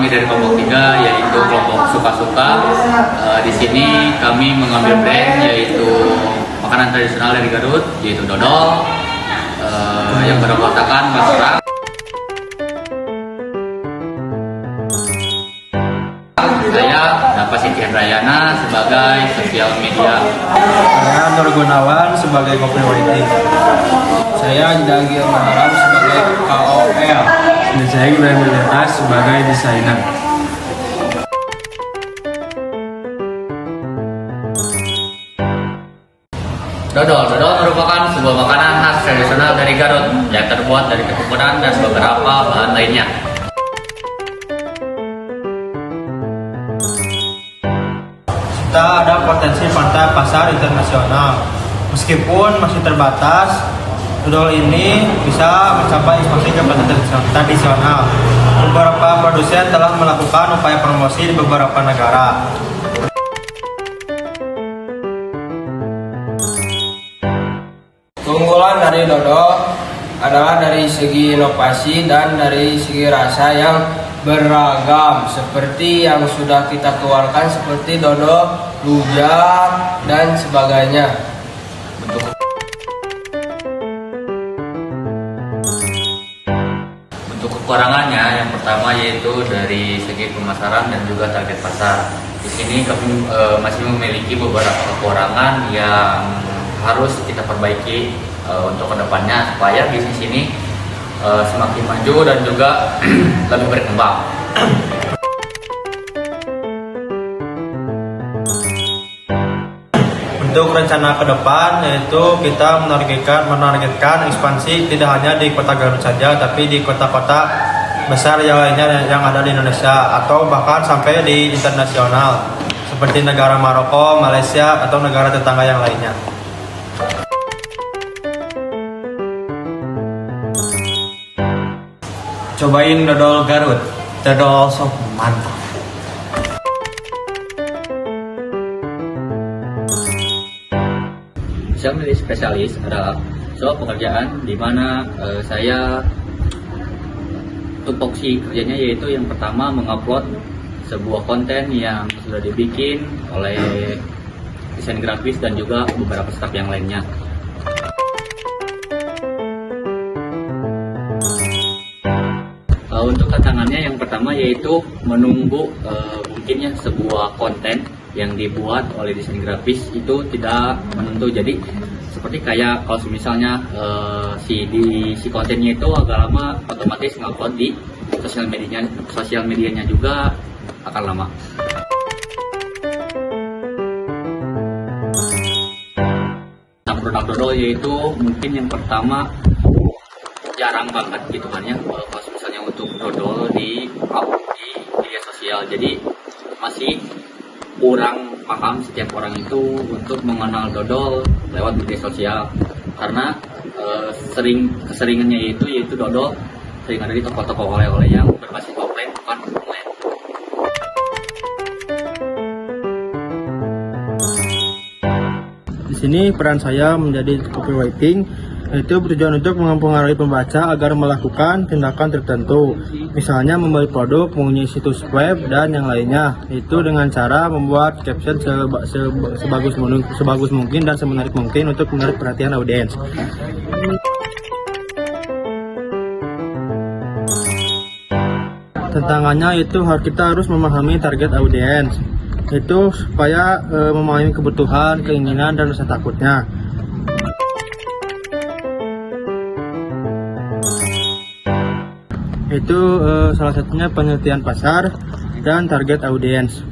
kami dari kelompok 3 yaitu kelompok suka-suka. Di sini kami mengambil brand yaitu makanan tradisional dari Garut yaitu dodol yang beranggotakan masyarakat. Saya Dapat Siti Hendrayana sebagai sosial media. Saya Nur Gunawan sebagai copywriting. Saya Dagil Maharam sebagai KOL. Dan saya Ibrahim Militas sebagai desainer. Dodol merupakan sebuah makanan khas tradisional dari Garut yang terbuat dari ketumpuran dan beberapa bahan lainnya. Kita ada potensi pasar internasional. Meskipun masih terbatas, dodol ini bisa mencapai ekspansi ke pasar tradisional. Beberapa produsen telah melakukan upaya promosi di beberapa negara. Keunggulan dari dodol adalah dari segi inovasi dan dari segi rasa yang beragam, seperti yang sudah kita keluarkan seperti dodol, rujak, dan sebagainya. Untuk kekurangannya, yang pertama yaitu dari segi pemasaran dan juga target pasar. Di sini kami masih memiliki beberapa kekurangan yang harus kita perbaiki untuk kedepannya supaya bisnis ini semakin maju dan juga lebih berkembang. Untuk rencana ke depan yaitu kita menargetkan ekspansi tidak hanya di kota Garut saja, tapi di kota-kota besar yang lainnya yang ada di Indonesia atau bahkan sampai di internasional seperti negara Maroko, Malaysia atau negara tetangga yang lainnya. Cobain dodol Garut, dodol sop mantap. Social media spesialis adalah sebuah pekerjaan di mana saya tupoksi kerjanya yaitu yang pertama mengupload sebuah konten yang sudah dibikin oleh desain grafis dan juga beberapa staff yang lainnya. Untuk tantangannya yang pertama yaitu menunggu mungkinnya sebuah konten yang dibuat oleh desain grafis itu tidak menentu. Jadi seperti kayak kalau misalnya si kontennya itu agak lama, otomatis ngupload di sosial medianya juga akan lama. Tentang produk dodol yaitu mungkin yang pertama jarang banget gitu kan ya kalau misalnya untuk dodol di media sosial, jadi masih kurang paham setiap orang itu untuk mengenal dodol lewat media sosial karena keseringannya yaitu dodol sering ada di toko-toko oleh-oleh yang berbasis offline bukan online. Di sini peran saya menjadi copywriting itu bertujuan untuk mempengaruhi pembaca agar melakukan tindakan tertentu, misalnya membeli produk, mengunjungi situs web, dan yang lainnya. Itu dengan cara membuat caption sebagus mungkin dan semenarik mungkin untuk menarik perhatian audiens. Tantangannya itu kita harus memahami target audiens, itu supaya memahami kebutuhan, keinginan, dan rasa takutnya. Itu salah satunya penelitian pasar dan target audiens.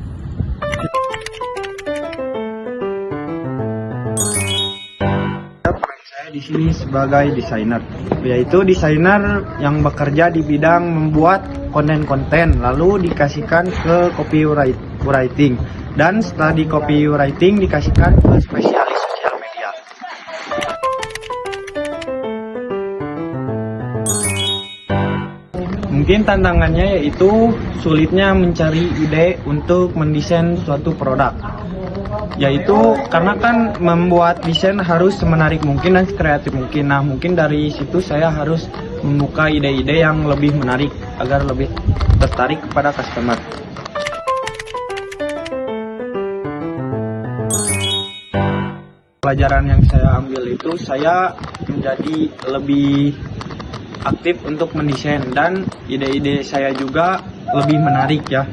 Saya di sini sebagai desainer, yaitu desainer yang bekerja di bidang membuat konten-konten lalu dikasihkan ke copywriting dan setelah di copywriting dikasihkan ke spesialis sosial media. Mungkin tantangannya yaitu sulitnya mencari ide untuk mendesain suatu produk. Yaitu karena kan membuat desain harus semenarik mungkin dan kreatif mungkin. Nah, mungkin dari situ saya harus membuka ide-ide yang lebih menarik agar lebih tertarik kepada customer. Pelajaran yang saya ambil itu saya menjadi lebih aktif untuk mendesain dan ide-ide saya juga lebih menarik ya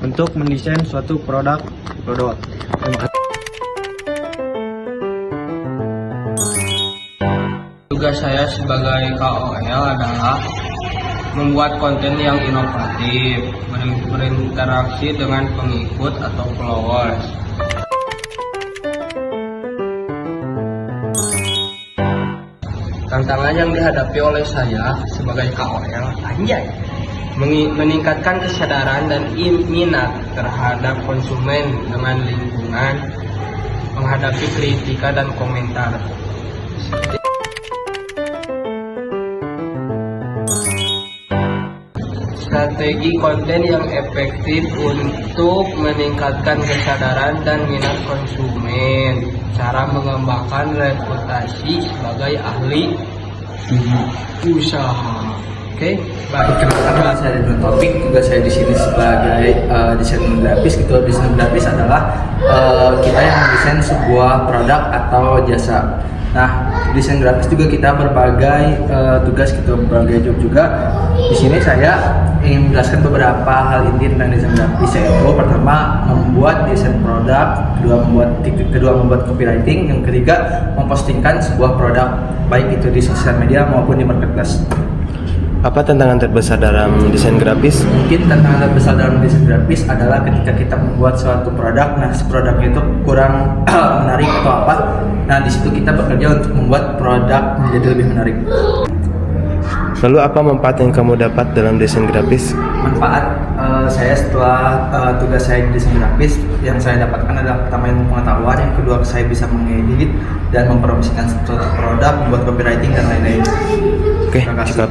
untuk mendesain suatu produk dodol. Terima kasih. Tugas saya sebagai KOL adalah membuat konten yang inovatif, berinteraksi dengan pengikut atau followers. Tantangan yang dihadapi oleh saya sebagai KOL meningkatkan kesadaran dan minat terhadap konsumen dengan lingkungan, menghadapi kritika dan komentar. Strategi konten yang efektif untuk meningkatkan kesadaran dan minat konsumen. Cara mengembangkan reputasi sebagai ahli usaha. Oke, baik. Perkenalkan, nama saya Ridwan Taufik. Tugas saya di sini sebagai desainer grafis. Gitu. Desainer grafis adalah kita yang mendesain sebuah produk atau jasa. Nah, desain grafis juga kita berbagai tugas, gitu, berbagai job juga. Di sini saya ingin menjelaskan beberapa hal inti tentang desain grafis, yaitu pertama membuat desain produk, kedua membuat copywriting, yang ketiga mempostingkan sebuah produk baik itu di sosial media maupun di marketplace. Apa tantangan terbesar dalam desain grafis? Mungkin tantangan terbesar dalam desain grafis adalah ketika kita membuat suatu produk, nah produknya itu kurang menarik atau apa. Nah, di situ kita bekerja untuk membuat produk menjadi lebih menarik. Lalu apa manfaat yang kamu dapat dalam desain grafis? Manfaat saya setelah tugas saya di desain grafis yang saya dapatkan adalah pertama ilmu pengetahuan, yang kedua saya bisa mengedit dan mempromosikan suatu produk, membuat copywriting dan lain-lain. Oke, cukup.